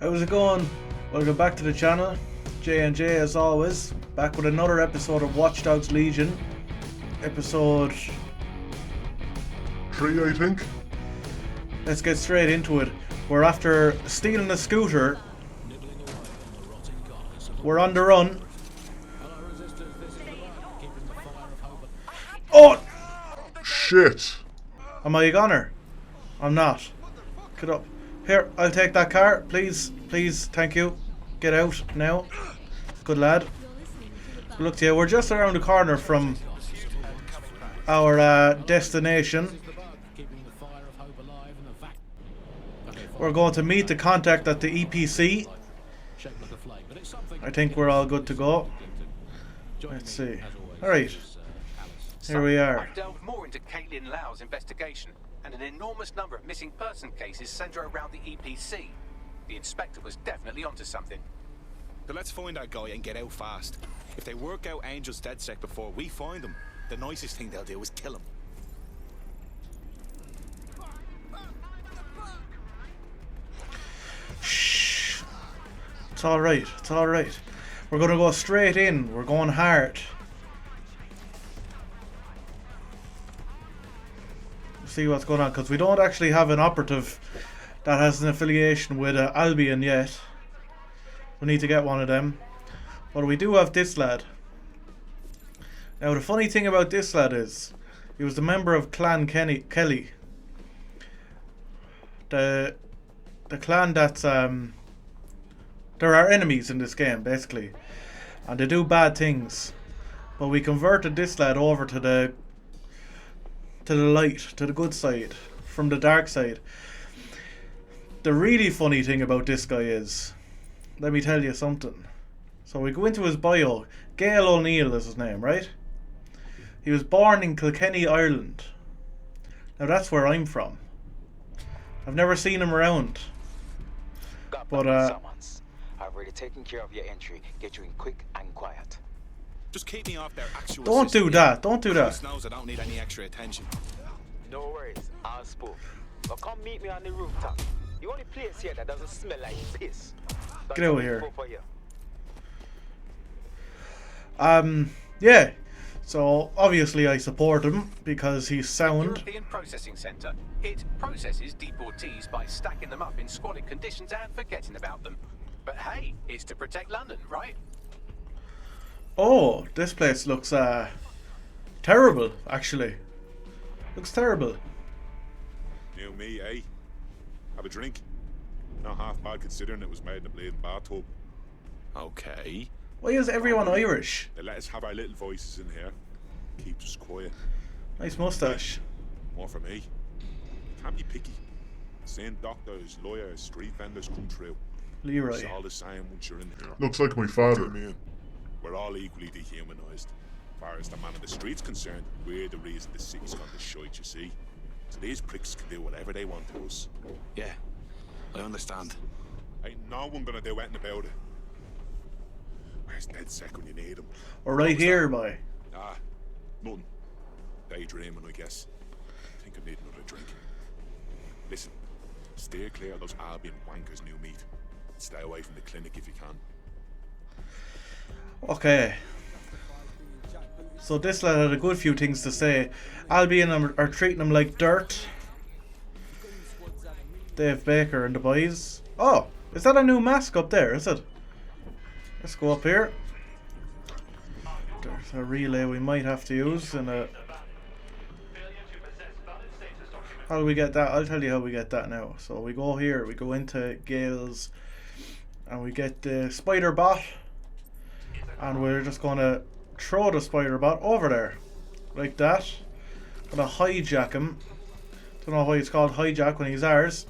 How's it going? Welcome back to the channel. JayNJay as always, back with another episode of Watch Dogs Legion. Episode 3, I think. Let's get straight into it. We're after stealing a scooter. We're on the run. Oh! Shit. Am I a gunner? I'm not. Get up. Here, I'll take that car. Please, please, thank you. Get out now. Good lad. Good luck to you. We're just around the corner from our destination. We're going to meet the contact at the EPC. I think we're all good to go. Let's see. Alright. Here we are. I've delved more into Caitlin Lau's investigation, and an enormous number of missing person cases centre around the EPC. The inspector was definitely onto something. So let's find that guy and get out fast. If they work out Angel's dead sec before we find him, the nicest thing they'll do is kill him. Shh. It's alright, it's alright. We're gonna go straight in. We're going hard. See what's going on, because we don't actually have an operative that has an affiliation with Albion yet. We need to get one of them. But we do have this lad. Now the funny thing about this lad is he was a member of Clan Kelly. The clan that's there are enemies in this game basically, and they do bad things. But we converted this lad over to the light, to the good side, from the dark side. The really funny thing about this guy is, let me tell you something. So we go into his bio. Gail O'Neill is his name, right? He was born in Kilkenny, Ireland. Now that's where I'm from. I've never seen him around. But I've already taken care of your entry. Get you in quick and quiet. Just keep me off their actual don't system. do that. Don't do that. Chris knows I don't need any extra attention. No worries, I'll spook. But come meet me on the rooftop. The only place here that doesn't smell like piss. Get over here. For you. Yeah. So obviously I support him because he's sound. European Processing Centre. It processes deportees by stacking them up in squalid conditions and forgetting about them. But hey, it's to protect London, right? Oh, this place looks terrible, actually. Looks terrible. You me, eh? Have a drink. Not half bad considering it was made in a bleeding bathtub. Okay. Why is everyone Irish? They let us have our little voices in here. Keeps us quiet. Nice moustache. More for me. Can't be picky. Seeing doctors, lawyers, street vendors come through. Leroy. It's all the same once you're in here. Looks like my father. We're all equally dehumanised. As far as the man in the street's concerned, we're the reason the city's gone to shite, you see. So these pricks can do whatever they want to us. Yeah, I understand. Ain't no one gonna do anything about it. Where's dead sec when you need him? Or right here, boy. Ah, nothing. Daydreaming, I guess. I think I need another drink. Listen, steer clear of those Albion wankers' new meat. Stay away from the clinic if you can. Okay. So this lad had a good few things to say. Albion are treating him like dirt. Dave Baker and the boys. Oh, is that a new mask up there, is it? Let's go up here. There's a relay we might have to use and a... How do we get that? I'll tell you how we get that now. So we go here, we go into Gale's and we get the spider bot. And we're just gonna throw the spider bot over there. Like that. Gonna hijack him. Don't know why it's called hijack when he's ours.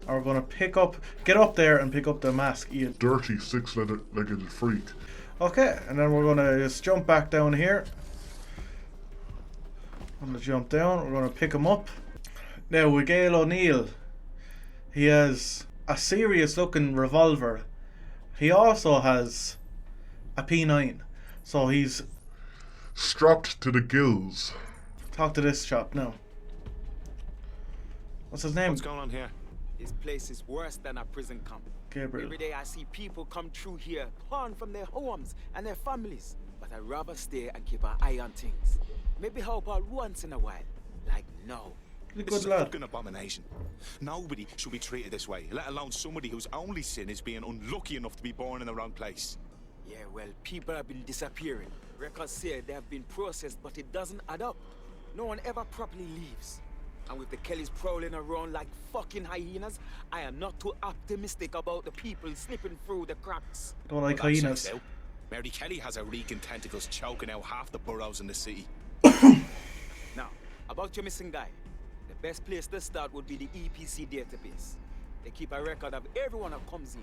And we're gonna pick up, get up there and pick up the mask, Ian. Dirty six-legged freak. Okay, and then we're gonna just jump back down here. I'm gonna jump down, we're gonna pick him up. Now with Gail O'Neill, he has a serious looking revolver. He also has a P9. So he's strapped to the gills. Talk to this chap now. What's his name? What's going on here? This place is worse than a prison camp. Gabriel. Every day I see people come through here, torn from their homes and their families. But I'd rather stay and keep an eye on things. Maybe help out once in a while. Like now. He's a This is good a lad. fucking abomination. Nobody should be treated this way, let alone somebody whose only sin is being unlucky enough to be born in the wrong place. Yeah, well, people have been disappearing. Records say they have been processed, but it doesn't add up. No one ever properly leaves. And with the Kellys prowling around like fucking hyenas, I am not too optimistic about the people slipping through the cracks. Don't like Well, that hyenas. checks out. Mary Kelly has her reeking tentacles choking out half the boroughs in the city. Now, about your missing guy. The best place to start would be the EPC database. They keep a record of everyone that comes in.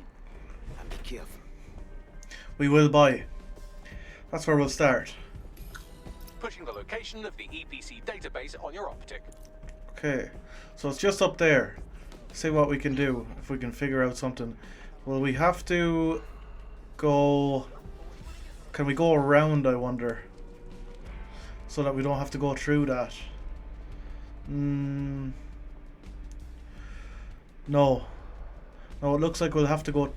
And be careful. We will buy. That's where we'll start. Pushing the location of the EPC database on your optic. Okay, so it's just up there. See what we can do, if we can figure out something. Well, we have to go... Can we go around, I wonder? So that we don't have to go through that. No. No, it looks like we'll have to go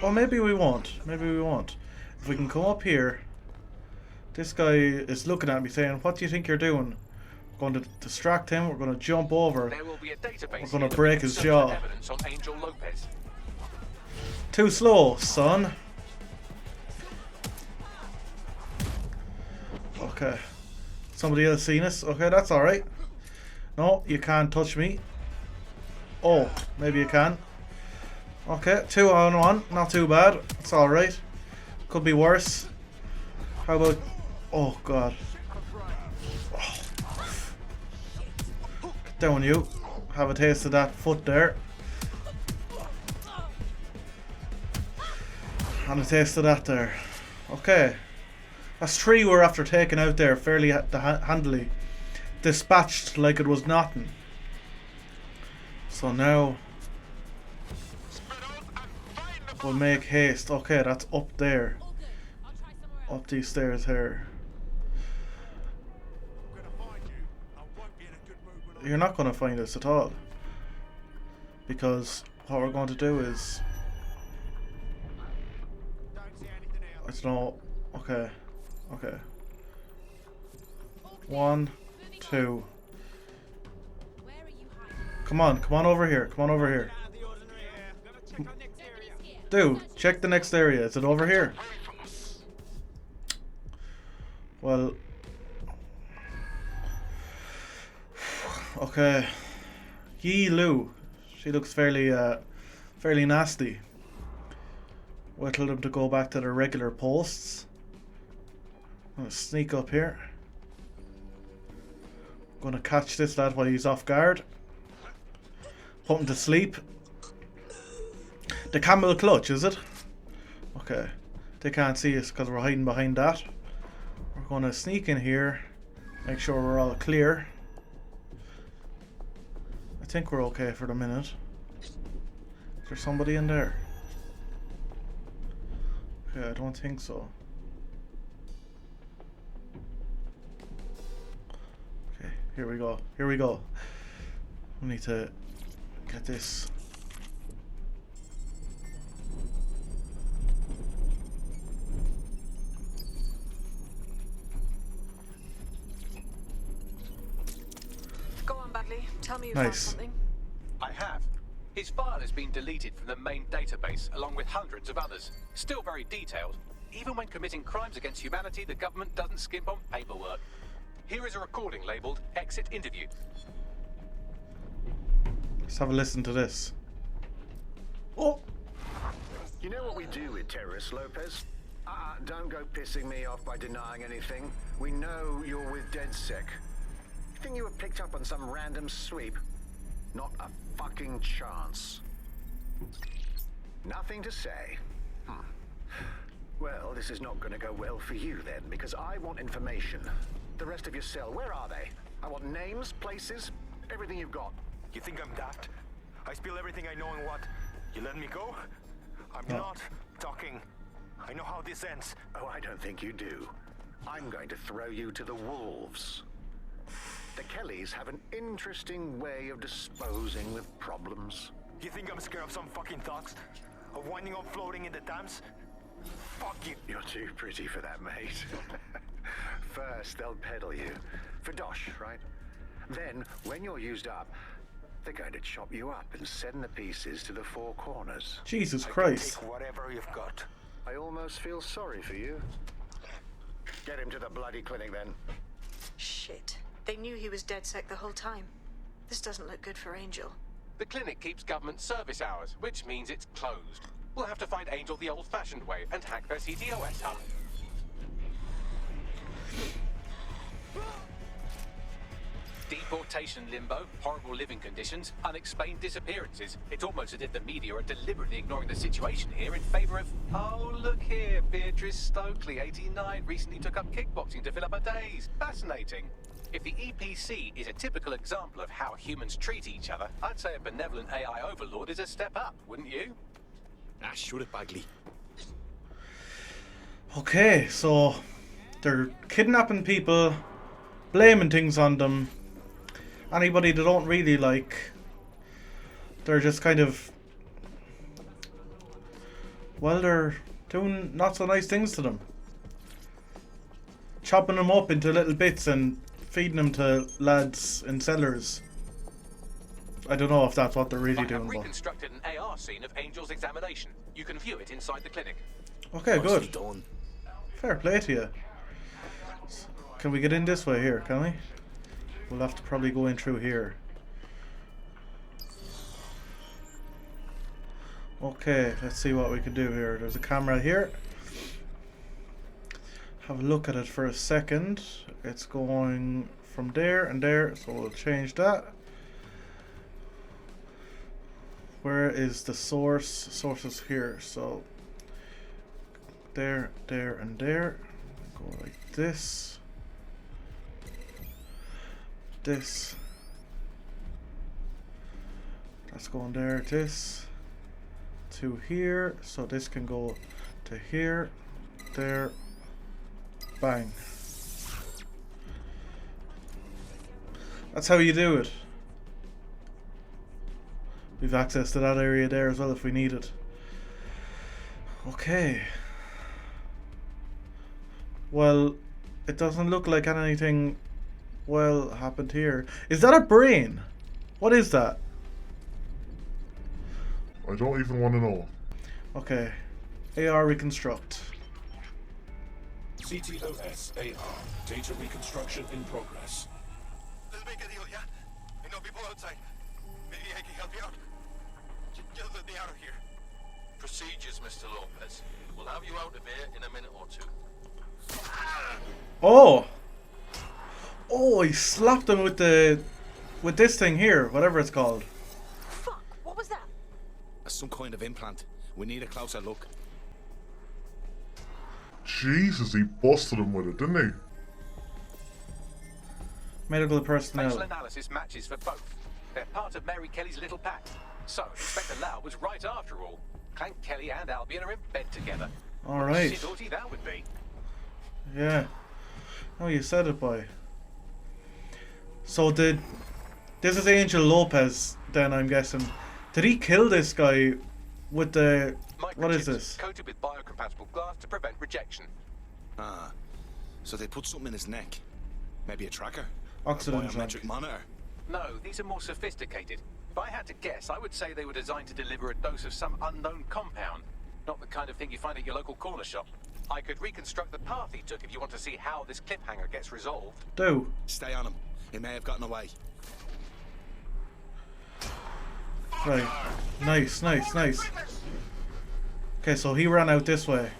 oh, maybe we won't. Maybe we won't. If we can come up here... This guy is looking at me saying, what do you think you're doing? We're going to distract him, we're going to jump over. There will be a database We're gonna here break that his search jaw. for evidence on Angel Lopez. Too slow, son. Okay. Somebody else seen us? Okay, that's alright. No, you can't touch me. Oh, maybe you can. Okay, 2 on 1. Not too bad. It's alright. Could be worse. How about... Oh, God. Oh. Get down, you. Have a taste of that foot there. And a taste of that there. Okay. That's 3 we're after taking out there fairly handily. Dispatched like it was nothing. So now we'll make haste. Okay, that's up there. Up these stairs here. You're not going to find us at all. Because what we're going to do is... I don't know. Okay. Okay. 1, 2. Come on over here. Come on over here. Dude, check the next area. Is it over here? Well. Okay. Yi Lu. She looks fairly nasty. Wait till them to go back to their regular posts. I'm gonna sneak up here. Gonna catch this lad while he's off guard. Put him to sleep. The camel clutch, is it? Okay. They can't see us because we're hiding behind that. We're gonna sneak in here. Make sure we're all clear. I think we're okay for the minute. Is there somebody in there? Okay, I don't think so. Okay, here we go. Here we go. We need to get this. Go on, Badley. Tell me you found Nice. something. I have. His file has been deleted from the main database, along with hundreds of others. Still very detailed. Even when committing crimes against humanity, the government doesn't skimp on paperwork. Here is a recording labeled Exit Interview. Let's have a listen to this. Oh! You know what we do with terrorists, Lopez? Don't go pissing me off by denying anything. We know you're with DedSec. You think you were picked up on some random sweep? Not a fucking chance. Nothing to say. Well, this is not going to go well for you then, because I want information. The rest of your cell, where are they? I want names, places, everything you've got. You think I'm daft? I spill everything I know and what? You let me go? I'm not talking. I know how this ends. Oh, I don't think you do. I'm going to throw you to the wolves. The Kellys have an interesting way of disposing with problems. You think I'm scared of some fucking thugs? of winding up floating in the dams? Fuck you. You're too pretty for that, mate. First, they'll peddle you. For dosh, right? Then, when you're used up, they're going to chop you up and send the pieces to the four corners. Jesus I can Christ. take whatever you've got. I almost feel sorry for you. Get him to the bloody clinic, then. Shit. They knew he was DedSec the whole time. This doesn't look good for Angel. The clinic keeps government service hours, which means it's closed. We'll have to find Angel the old-fashioned way and hack their CTOS hub. Deportation limbo, horrible living conditions, unexplained disappearances. It's almost as if the media are deliberately ignoring the situation here in favor of... Oh, look here, Beatrice Stokely, 89, recently took up kickboxing to fill up her days. Fascinating. If the EPC is a typical example of how humans treat each other, I'd say a benevolent AI overlord is a step up, wouldn't you? Ah, shoot it, Bagley. Okay, so they're kidnapping people, blaming things on them. Anybody they don't really like, they're just kind of, well, they're doing not so nice things to them. Chopping them up into little bits and feeding them to lads in cellars. I don't know if that's what they're really I doing, have but... reconstructed an AR scene of Angel's examination. You can view it inside the clinic. Okay, Nicely good. done. Fair play to you. Can we get in this way here, can we? We'll have to probably go in through here. Okay, let's see what we can do here. There's a camera here. Have a look at it for a second. It's going from there and there, so we'll change that. Where is the source? Source is here, so there, there, and there. Go like this. This. That's going there. This to here, so this can go to here, there, bang. That's how you do it. We've access to that area there as well if we need it. Okay. Well, it doesn't look like anything well happened here. Is that a brain? What is that? I don't even want to know. Okay. AR reconstruct. CTOS AR. Data reconstruction in progress. Let's make a deal, yeah? I know people outside. Maybe I can help you out. Just let me out of here. Procedures, Mr. Lopez. We'll have you out of here in a minute or two. Oh! Oh, he slapped him with this thing here, whatever it's called. Fuck, what was that? Some kind of implant. We need a closer look. Jesus, he busted him with it, didn't he? Medical personnel. Facial analysis matches for both. They're part of Mary Kelly's little pack. So, Inspector Lau was right after all. Clank Kelly and Albion are in bed together. Alright. Shit-orty that would be. Yeah. Oh, you said it, boy. So this is Angel Lopez, then, I'm guessing. Did he kill this guy with the... What is this? Coated with biocompatible glass to prevent rejection. Ah, so they put something in his neck. Maybe a tracker? Oxygen A biometric monitor? No, these are more sophisticated. If I had to guess, I would say they were designed to deliver a dose of some unknown compound. Not the kind of thing you find at your local corner shop. I could reconstruct the path he took if you want to see how this cliffhanger gets resolved. Do. Stay on him. He may have gotten away. Right. Nice, nice, nice. Okay, so he ran out this way.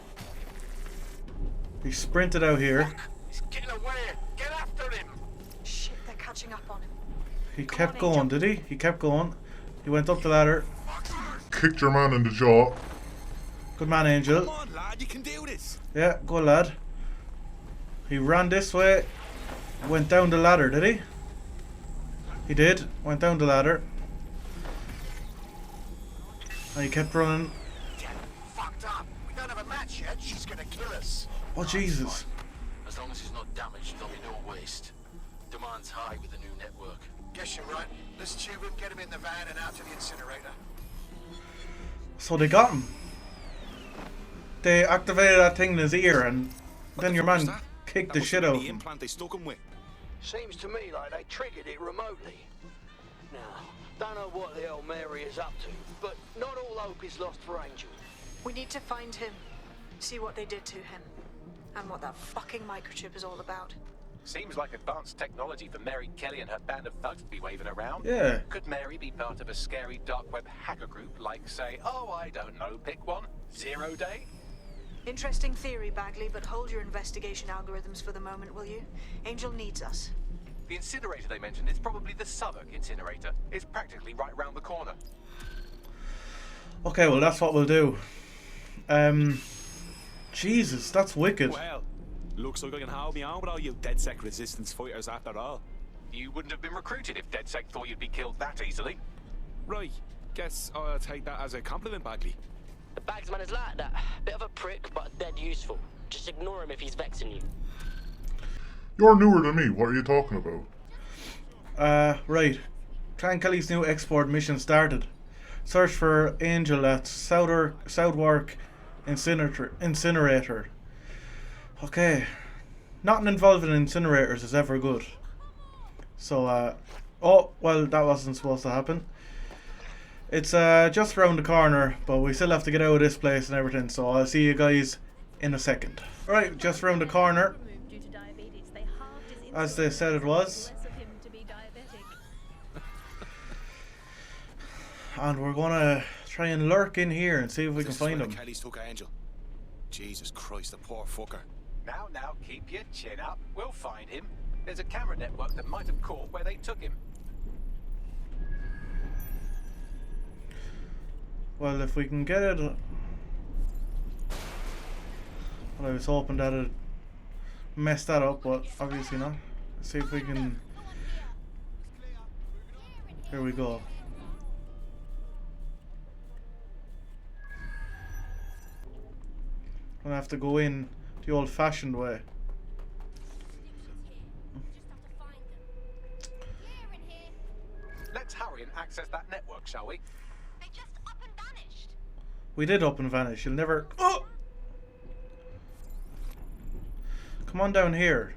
He sprinted out here. He's getting away. Get after him. Shit, they're catching up on him. He kept going, did he? He kept going. He went up the ladder. Kicked your man in the jaw. Good man, Angel. Come on, lad, you can do this. Yeah, go lad. He ran this way. Went down the ladder, did he? He did. Went down the ladder. And he kept running. Get fucked up. We don't have a match yet. She's gonna kill us. Oh, Jesus. As long as he's not damaged, there'll be no waste. Demand's high with the new network. Guess you're right. Let's tube him, get him in the van and out to the incinerator. So they got him. They activated that thing in his ear, and then your man kicked the shit out of The him. implant they stuck him with. Seems to me like they triggered it remotely. Now, don't know what the hell Mary is up to, but not all hope is lost for Angel. We need to find him, see what they did to him, and what that fucking microchip is all about. Seems like advanced technology for Mary Kelly and her band of thugs to be waving around. Yeah. Could Mary be part of a scary dark web hacker group like, say, oh, I don't know, pick one, 0 Day? Interesting theory, Bagley, but hold your investigation algorithms for the moment, will you? Angel needs us. The incinerator they mentioned is probably the Southwark incinerator. It's practically right round the corner. Okay, well that's what we'll do. Jesus, that's wicked. Well, looks like I can hold me on with all you DedSec resistance fighters after all. You wouldn't have been recruited if DedSec thought you'd be killed that easily. Right, guess I'll take that as a compliment, Bagley. The bagsman is like that. Bit of a prick, but dead useful. Just ignore him if he's vexing you. You're newer than me. What are you talking about? Right. Clan Kelly's new export mission started. Search for Angel at Southwark incinerator. Okay. Nothing involving incinerators is ever good. So, oh, well, that wasn't supposed to happen. It's just around the corner, but we still have to get out of this place and everything, so I'll see you guys in a second. Right, just around the corner. As they said it was. And we're gonna try and lurk in here and see if we can find him. Kelly's took Angel. Jesus Christ, the poor fucker. Now, keep your chin up. We'll find him. There's a camera network that might have caught where they took him. Well, if we can get it... Well, I was hoping that it'd mess that up, but obviously not. Let's see if we can... Here we go. I'm gonna have to go in the old-fashioned way. Let's hurry and access that network, shall we? They just up and vanished. We did up and vanish. You'll never... Oh! Come on down here.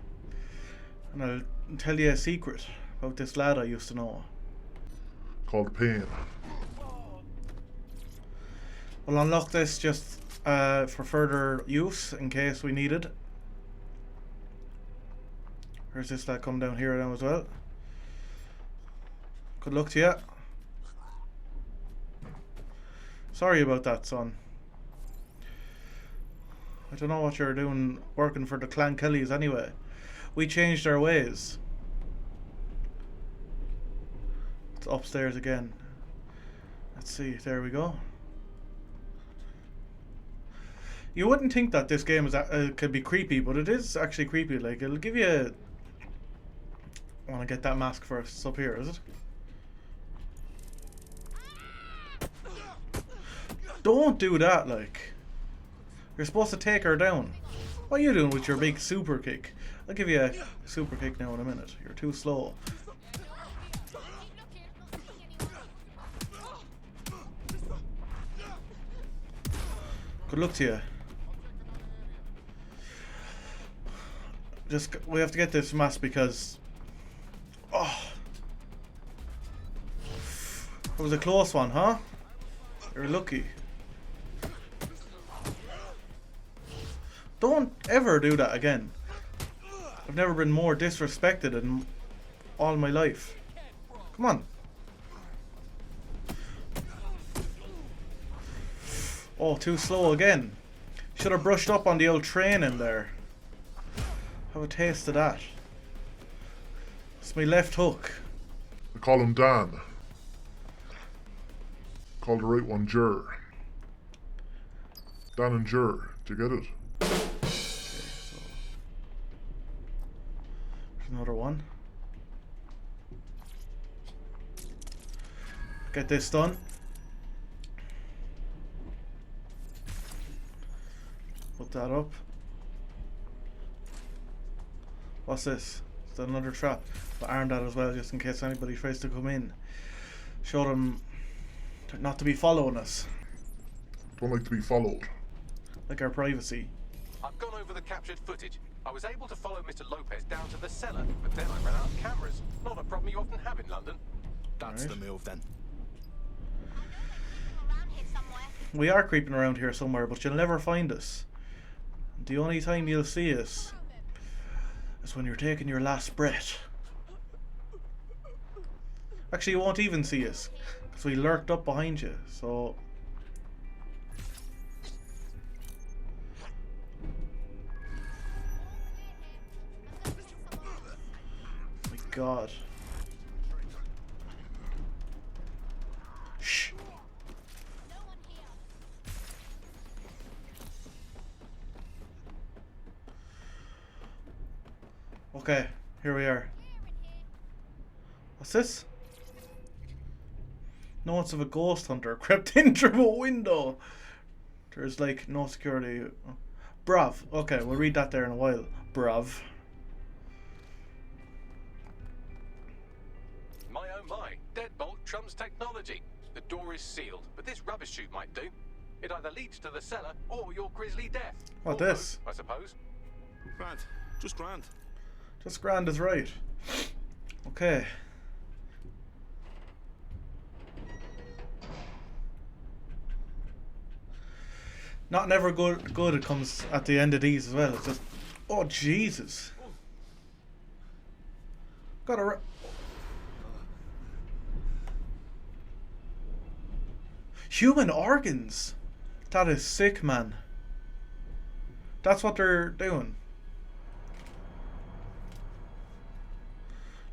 And I'll tell you a secret about this lad I used to know. Called Pain. We'll unlock this just for further use in case we need it. There's this lad come down here now as well. Good luck to you. Sorry about that, son. I don't know what you're doing working for the Clan Kellys anyway. We changed our ways. It's upstairs again. Let's see, there we go. You wouldn't think that this game is could be creepy, but it is actually creepy. Like, it'll give you... I want to get that mask first. It's up here, is it? Don't do that, like. You're supposed to take her down. What are you doing with your big super kick? I'll give you a super kick now in a minute. You're too slow. Good luck to you. We have to get this mask because... Oh. It was a close one, huh? You're lucky. Don't ever do that again. I've never been more disrespected in all my life. Come on. Oh, too slow again. Should have brushed up on the old training there. Have a taste of that. It's my left hook. They call him Dan. Call the right one Jur. Dan and Jur. Do you get it? Okay, so there's another one. Get this done. Put that up. What's this? Is that another trap? But arm that as well, just in case anybody tries to come in. Show them not to be following us. Don't like to be followed. Like our privacy. I've gone over the captured footage. I was able to follow Mr. Lopez down to the cellar, but then I ran out of cameras. Not a problem you often have in London. That's the move then. We are creeping around here somewhere, but you'll never find us. The only time you'll see us is when you're taking your last breath. Actually, you won't even see us, because we lurked up behind you, so... My God. Shh. Okay, here we are. What's this? Notes of a ghost hunter crept in through a window. There's like no security. Brav. Okay, we'll read that there in a while. Brav. My oh my, deadbolt trumps technology. The door is sealed, but this rubbish chute might do. It either leads to the cellar or your grisly death. What this? I suppose. Grand. Just grand. Just grand is right. Okay. Not never good it comes at the end of these as well. It's just, oh Jesus. Got a human organs. That is sick, man. That's what they're doing.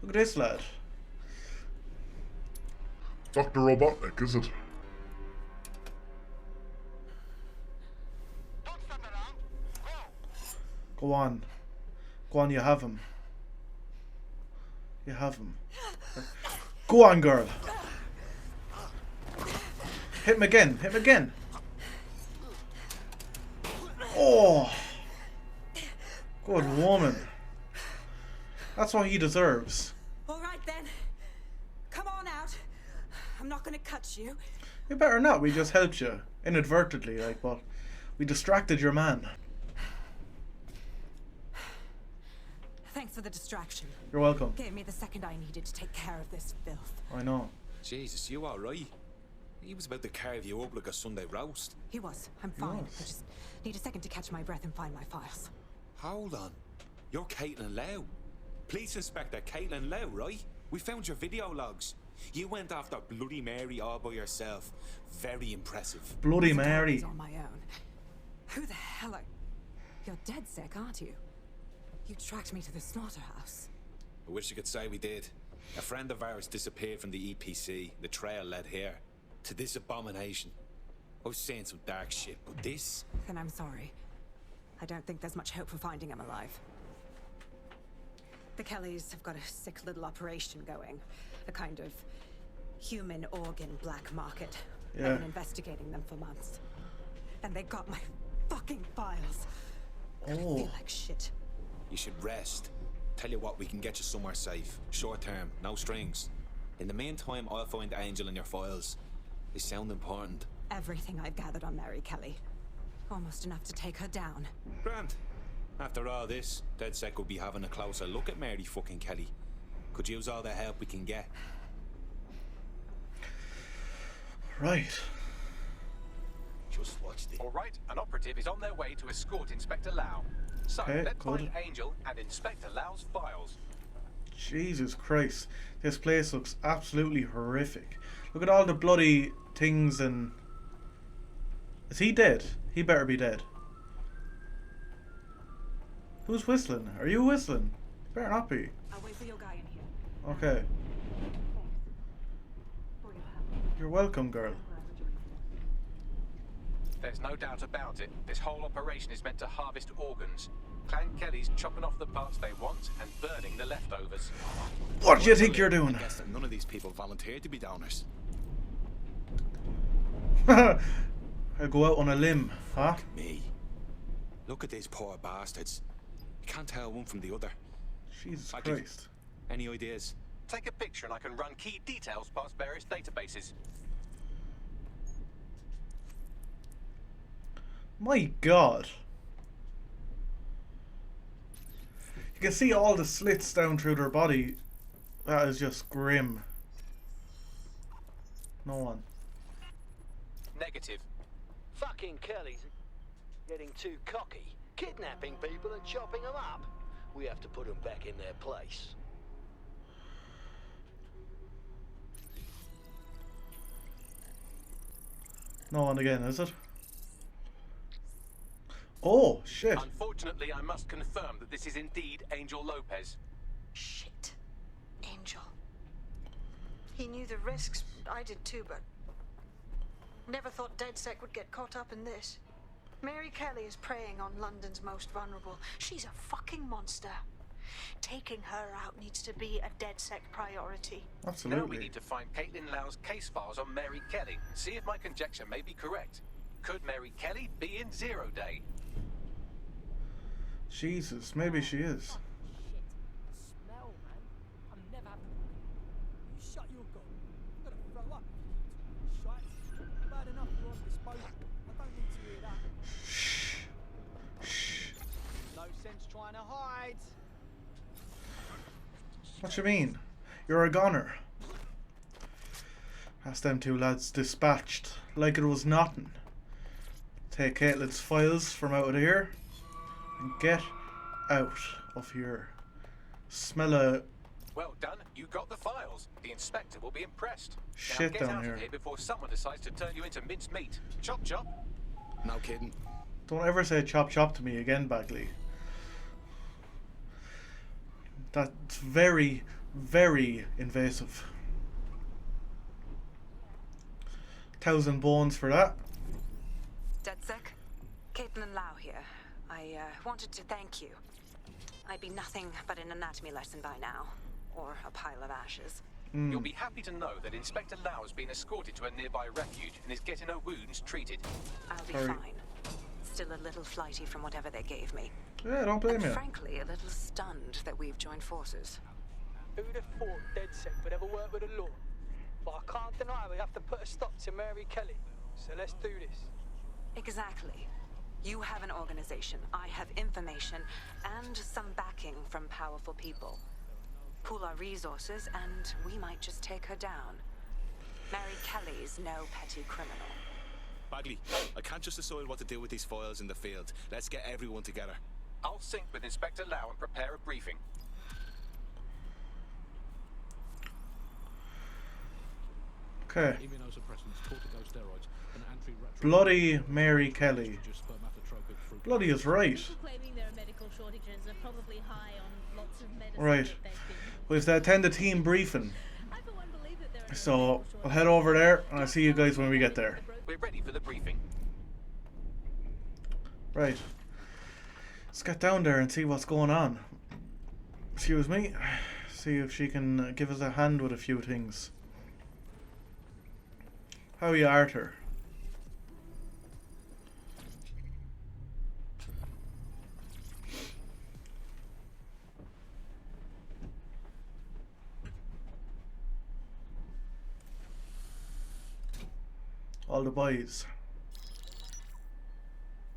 Look at this lad. Dr. Robotnik, is it? Go on. Go on, you have him. You have him. Go on, girl. Hit him again. Hit him again. Oh. Good woman. That's what he deserves. Alright then. Come on out. I'm not gonna cut you. You better not. We just helped you. Inadvertently, like, but we distracted your man. Thanks for the distraction. You're welcome. Gave me the second I needed to take care of this filth. I know. Jesus, you alright? He was about to carve you up like a Sunday roast. He was. I'm fine. I just need a second to catch my breath and find my files. Hold on. You're Caitlin Lau. Police Inspector Caitlin Lau, right? We found your video logs. You went after Bloody Mary all by yourself. Very impressive. Bloody Mary. On my own. Who the hell are... You're dead sick, aren't you? You tracked me to the slaughterhouse. I wish you could say we did. A friend of ours disappeared from the EPC. The trail led here. To this abomination. I was saying some dark shit, but this... Then I'm sorry. I don't think there's much hope for finding him alive. The Kellys have got a sick little operation going. A kind of human organ black market. Yeah. I've been investigating them for months. And they got my fucking files. I feel like shit. You should rest. Tell you what, we can get you somewhere safe. Short term, no strings. In the meantime, I'll find Angel in your files. They sound important. Everything I've gathered on Mary Kelly. Almost enough to take her down. Grant. After all this, DedSec will be having a closer look at Mary fucking Kelly. Could use all the help we can get. Right. Just watch this. Alright, an operative is on their way to escort Inspector Lau. So, Okay, let's good. find Angel and Inspector Lau's files. Jesus Christ. This place looks absolutely horrific. Look at all the bloody things and... Is he dead? He better be dead. Who's whistling? Are you whistling? Better not be. I'll wait for your guy in here. Okay. You're welcome, girl. There's no doubt about it. This whole operation is meant to harvest organs. Clan Kelly's chopping off the parts they want and burning the leftovers. What do you think you're doing? I guess that none of these people volunteered to be donors. I go out on a limb, huh? Me. Look at these poor bastards. You can't tell one from the other. Jesus I'll give- Christ. Any ideas? Take a picture and I can run key details past various databases. My God. You can see all the slits down through their body. That is just grim. No one. Negative. Fucking Kelly's getting too cocky, kidnapping people and chopping them up. We have to put them back in their place. No one again, is it? Oh, shit. Unfortunately, I must confirm that this is indeed Angel Lopez. Shit. Angel. He knew the risks. I did too, but never thought DedSec would get caught up in this. Mary Kelly is preying on London's most vulnerable. She's a fucking monster. Taking her out needs to be a DedSec priority. Absolutely. Now we need to find Caitlin Lau's case files on Mary Kelly and see if my conjecture may be correct. Could Mary Kelly be in Zero Day? Jesus, maybe she is. Smell, man. I'm never having a You shut your gun. I'm gonna throw up if you keep shite. Bad enough you're on disposal. I don't need to hear that. Shh. No sense trying to hide. What you mean? You're a goner. That's them two lads dispatched like it was nothing. Take Caitlin's files from out of here and get out of here. Smell a Well done, you got the files. The inspector will be impressed. shit now get down out here. of here before someone decides to turn you into minced meat. Chop chop. No kidding. Don't ever say chop chop to me again, Bagley. That's very, very invasive. 1,000 bones for that. DedSec, Caitlin Lau here. I wanted to thank you. I'd be nothing but an anatomy lesson by now, or a pile of ashes. You'll be happy to know that Inspector Lau has been escorted to a nearby refuge and is getting her wounds treated. I'll be Sorry. fine. Still a little flighty from whatever they gave me. Yeah, don't blame And you. frankly, a little stunned that we've joined forces. Who'd have thought DedSec would ever work with the law? But I can't deny we have to put a stop to Mary Kelly. So let's do this. Exactly. You have an organization, I have information, and some backing from powerful people. Pool our resources, and we might just take her down. Mary Kelly's no petty criminal. Bagley, I can't just decide what to do with these files in the field. Let's get everyone together. I'll sync with Inspector Lau and prepare a briefing. Okay. Immunosuppressants, corticosteroids, and anti-retroviral. Bloody Mary Kelly. Spermatotropic fruit. Bloody is right. People claiming there are medical shortages are probably high on lots of medicine Right. that they've been. We've to attend the team briefing. I for one believe that there are no So medical I'll head over there and I'll see you guys when we get there. We're ready for the briefing. Right. Let's get down there and see what's going on. Excuse me. See if she can give us a hand with a few things. How are you, Arthur? All the boys.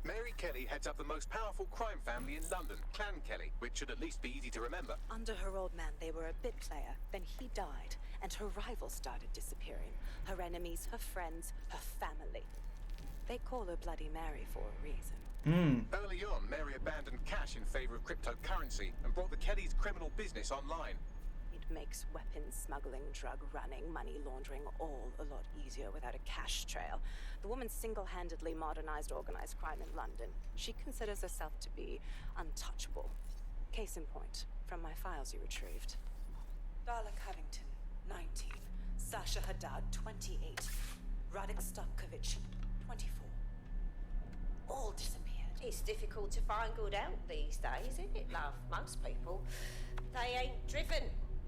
Mary Kelly heads up the most powerful crime family in London, Clan Kelly, which should at least be easy to remember. Under her old man, they were a bit player. Then he died, and her rivals started disappearing. Her enemies, her friends, her family. They call her Bloody Mary for a reason. Early on, Mary abandoned cash in favor of cryptocurrency and brought the Kellys' criminal business online. It makes weapons smuggling, drug running, money laundering all a lot easier without a cash trail. The woman single-handedly modernized organized crime in London. She considers herself to be untouchable. Case in point, from my files you retrieved. Darla Covington, 19. Sasha Haddad, 28. Radek Stopkovich, 24. All disappeared. It's difficult to find good help these days, isn't it, love? Most people, they ain't driven.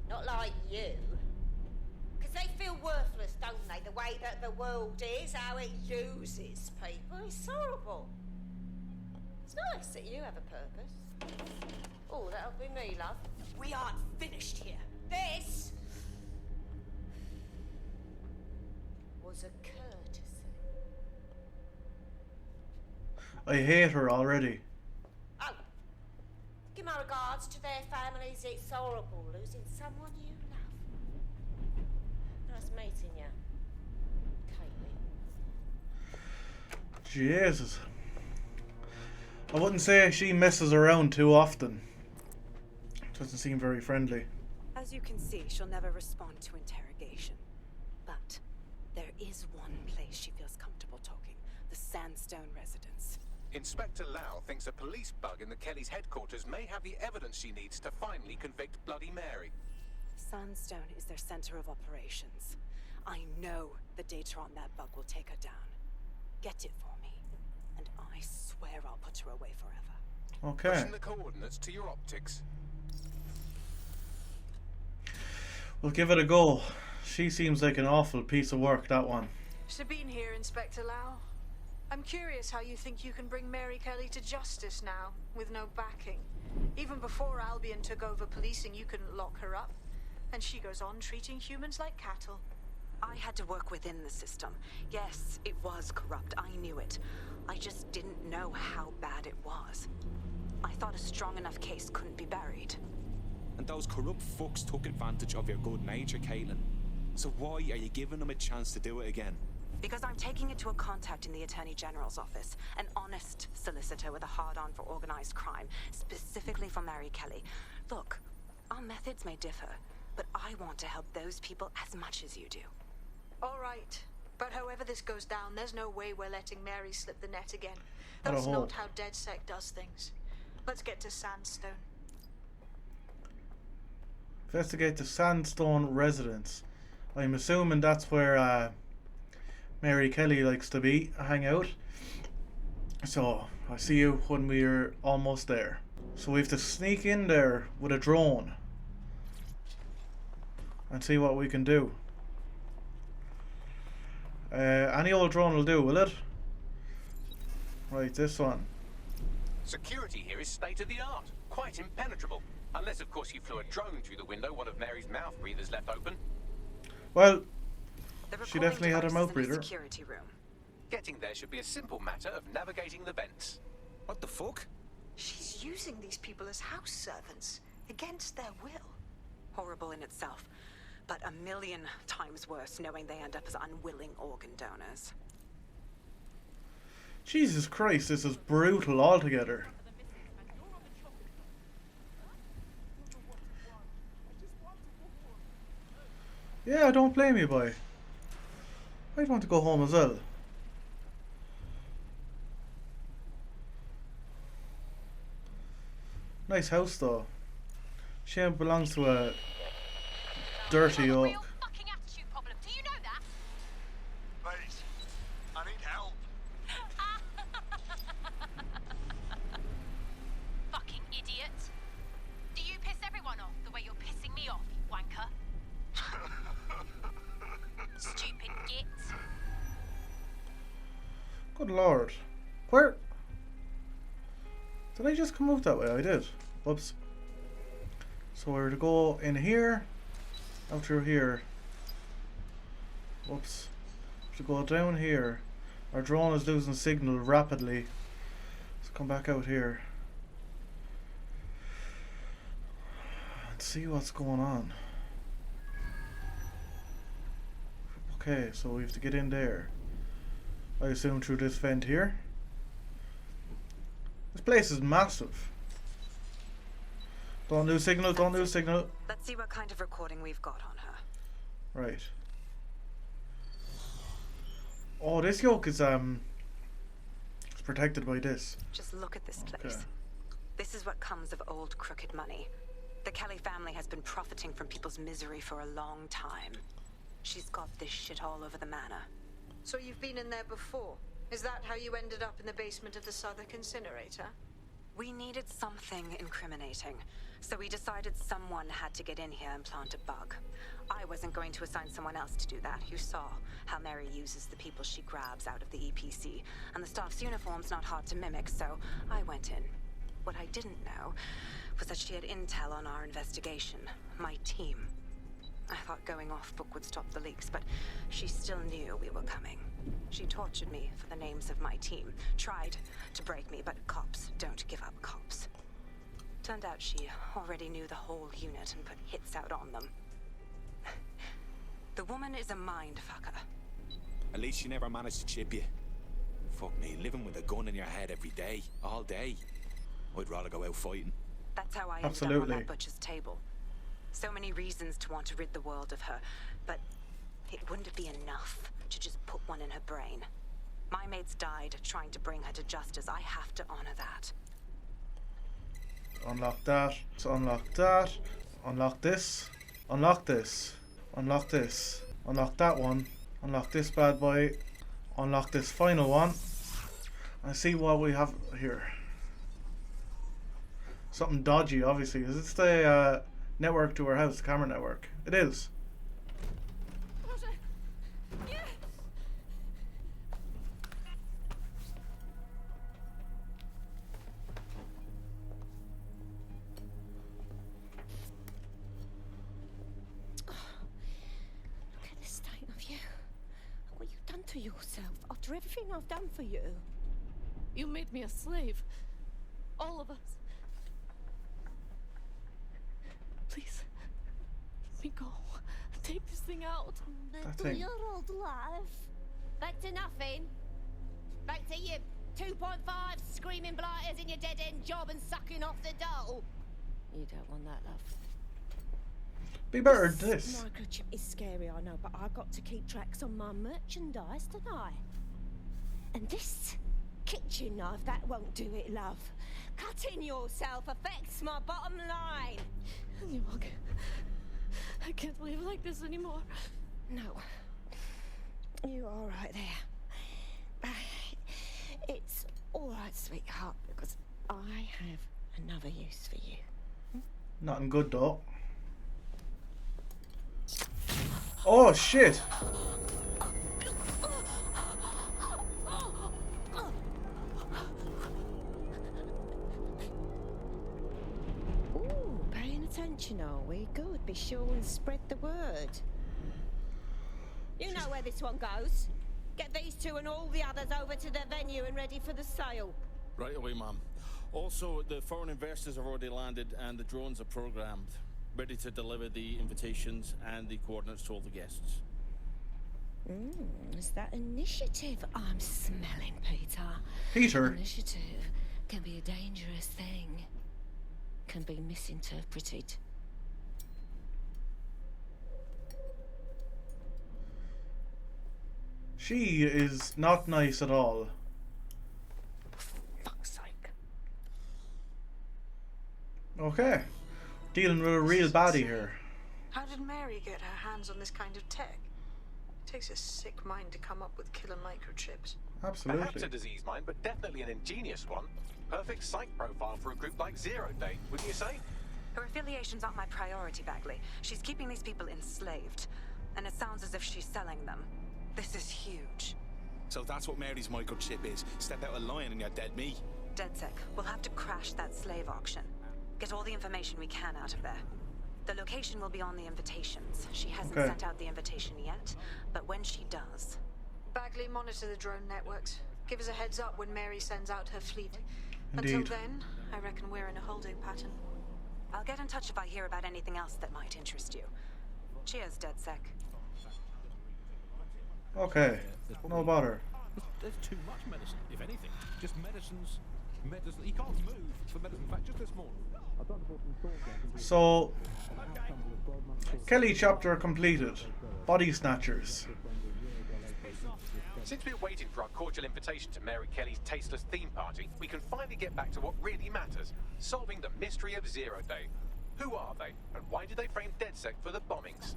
Not like you. Because they feel worthless, don't they? The way that the world is, how it uses people. It's horrible. It's nice that you have a purpose. Oh, that'll be me, love. We aren't finished here. This was a courtesy. I hate her already. Oh, give my regards to their families. It's horrible losing someone you love. Nice meeting you, Caitlin. Jesus. I wouldn't say she messes around too often. Doesn't seem very friendly. As you can see, she'll never respond to interrogation. But there is one place she feels comfortable talking. The Sandstone residence. Inspector Lau thinks a police bug in the Kelly's headquarters may have the evidence she needs to finally convict Bloody Mary. Sandstone is their center of operations. I know the data on that bug will take her down. Get it for me, and I swear I'll put her away forever. Okay. Pushing the coordinates to your optics. We'll give it a go. She seems like an awful piece of work, that one. Sabine here, Inspector Lau. I'm curious how you think you can bring Mary Kelly to justice now, with no backing. Even before Albion took over policing, you couldn't lock her up. And she goes on treating humans like cattle. I had to work within the system. Yes, it was corrupt. I knew it. I just didn't know how bad it was. I thought a strong enough case couldn't be buried. And those corrupt fucks took advantage of your good nature, Caitlin. So why are you giving them a chance to do it again? Because I'm taking it to a contact in the Attorney General's office. An honest solicitor with a hard-on for organized crime, specifically for Mary Kelly. Look, our methods may differ, but I want to help those people as much as you do. All right. But however this goes down, there's no way we're letting Mary slip the net again. Not a That's hole. not how DedSec does things. Let's get to Sandstone. Investigate the Sandstone residence. I'm assuming that's where Mary Kelly likes to hang out. So, I'll see you when we're almost there. So we have to sneak in there with a drone and see what we can do. Any old drone will do, will it? Right, this one. Security here is state of the art. Quite impenetrable. Unless, of course, you flew a drone through the window one of Mary's mouth breathers left open. Well, The she definitely had a recording mouth device is in breather. the security room. Getting there should be a simple matter of navigating the vents. What the fuck? She's using these people as house servants, against their will. Horrible in itself, but a million times worse knowing they end up as unwilling organ donors. Jesus Christ, this is brutal altogether. Yeah, I don't blame you, boy. I'd want to go home as well. Nice house, though. Shame it belongs to a dirty oak. Fucking attitude problem. Do you know that? Please, I need help. Fucking idiot. Do you piss everyone off the way you're pissing me off, you wanker? Stupid git. Good lord. Where? Did I just come out that way? I did. Whoops. So we're to go in here, out through here. Whoops. To go down here. Our drone is losing signal rapidly. Let's come back out here. And see what's going on. Okay, so we have to get in there. I assume through this vent here. This place is massive. Don't lose signal, don't lose signal. Let's see what kind of recording we've got on her. Right. Oh, this yoke is it's protected by this. Just look at this place. Okay. This is what comes of old crooked money. The Kelly family has been profiting from people's misery for a long time. She's got this shit all over the manor. So you've been in there before? Is that how you ended up in the basement of the Southwark incinerator? We needed something incriminating, so we decided someone had to get in here and plant a bug. I wasn't going to assign someone else to do that. You saw how Mary uses the people she grabs out of the EPC, and the staff's uniform's not hard to mimic, so I went in. What I didn't know was that she had intel on our investigation. My team. I thought going off book would stop the leaks, but she still knew we were coming. She tortured me for the names of my team, tried to break me, but cops don't give up cops. Turned out she already knew the whole unit and put hits out on them. The woman is a mind fucker. At least she never managed to chip you. Fuck me, living with a gun in your head every day, all day. I'd rather go out fighting. That's how I ended up on that butcher's table. So many reasons to want to rid the world of her, but it wouldn't be enough to just put one in her brain. My mates died trying to bring her to justice. I have to honor that. Unlock that. Unlock that. Unlock this. Unlock this. Unlock this. Unlock that one. Unlock this bad boy. Unlock this final one. And see what we have here. Something dodgy, obviously. Is this the network to our house, the camera network? It is. To yourself after everything I've done for you. You made me a slave. All of us. Please, let me go. Take this thing out. Back to your old life. Back to nothing. Back to you 2.5 screaming blighters in your dead-end job and sucking off the dole. You don't want that, love. Be better than this. Microchip is scary, I know, but I got to keep tracks on my merchandise, don't I? And this kitchen knife, that won't do it, love. Cutting yourself affects my bottom line. I can't live like this anymore. No. You're all right there. It's all right, sweetheart, because I have another use for you. Nothing good, though. Oh shit! Ooh, paying attention, are we? Good. Be sure and spread the word. You know where this one goes. Get these two and all the others over to the venue and ready for the sale. Right away, Mom. Also, the foreign investors have already landed and the drones are programmed, ready to deliver the invitations and the coordinates to all the guests. Is that initiative I'm smelling, Peter? Peter? Initiative can be a dangerous thing. Can be misinterpreted. She is not nice at all. Fuck's sake. Okay. Dealing with a real baddie here. How did Mary get her hands on this kind of tech? It takes a sick mind to come up with killer microchips. Absolutely. Perhaps a disease mind, but definitely an ingenious one. Perfect psych profile for a group like Zero Day, wouldn't you say? Her affiliations aren't my priority, Bagley. She's keeping these people enslaved. And it sounds as if she's selling them. This is huge. So that's what Mary's microchip is. Step out of line and you're dead meat. DedSec, we'll have to crash that slave auction. Get all the information we can out of there. The location will be on the invitations. She hasn't sent out the invitation yet, but when she does... Bagley, monitor the drone networks. Give us a heads up when Mary sends out her fleet. Indeed. Until then, I reckon we're in a holding pattern. I'll get in touch if I hear about anything else that might interest you. Cheers, DedSec. Okay, no bother. There's too much medicine, if anything. Just medicine. He can't move for medicine. In fact, just this morning. So, Kelly chapter completed. Body Snatchers. Since we're waiting for our cordial invitation to Mary Kelly's tasteless theme party, we can finally get back to what really matters, solving the mystery of Zero Day. Who are they, and why did they frame DedSec for the bombings?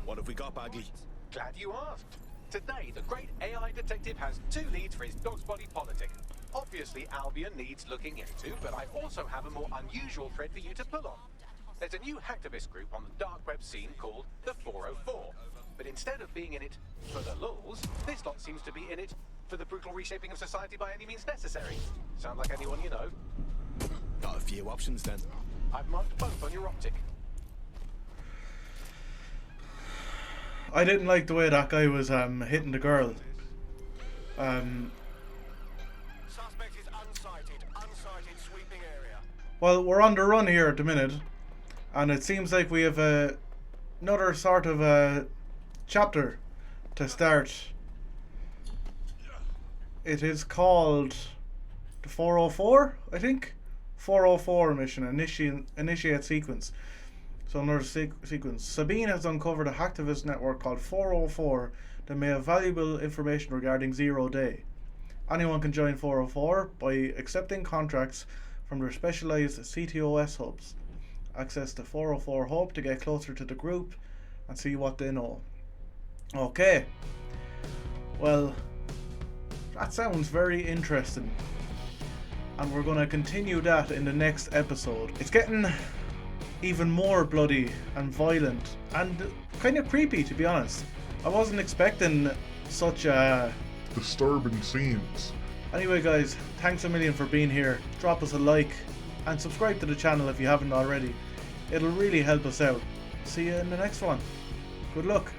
What have we got, Bagley? Glad you asked. Today, the great AI detective has 2 leads for his dog's body politic. Obviously, Albion needs looking into, but I also have a more unusual thread for you to pull on. There's a new hacktivist group on the dark web scene called the 404. But instead of being in it for the lulz, this lot seems to be in it for the brutal reshaping of society by any means necessary. Sound like anyone you know? Got a few options then. I've marked both on your optic. I didn't like the way that guy was hitting the girl. Suspect is unsighted. Unsighted sweeping area. Well, we're on the run here at the minute, and it seems like we have another sort of a chapter to start. It is called the 404, I think. 404 mission, initiate sequence. So another sequence. Sabine has uncovered a hacktivist network called 404 that may have valuable information regarding Zero Day. Anyone can join 404 by accepting contracts from their specialized CTOS hubs. Access the 404 hub to get closer to the group and see what they know. Okay. Well, that sounds very interesting. And we're going to continue that in the next episode. It's getting even more bloody and violent and kind of creepy, to be honest. I wasn't expecting such disturbing scenes. Anyway guys, thanks a million for being here. Drop us a like and subscribe to the channel if you haven't already. It'll really help us out. See you in the next one. Good luck.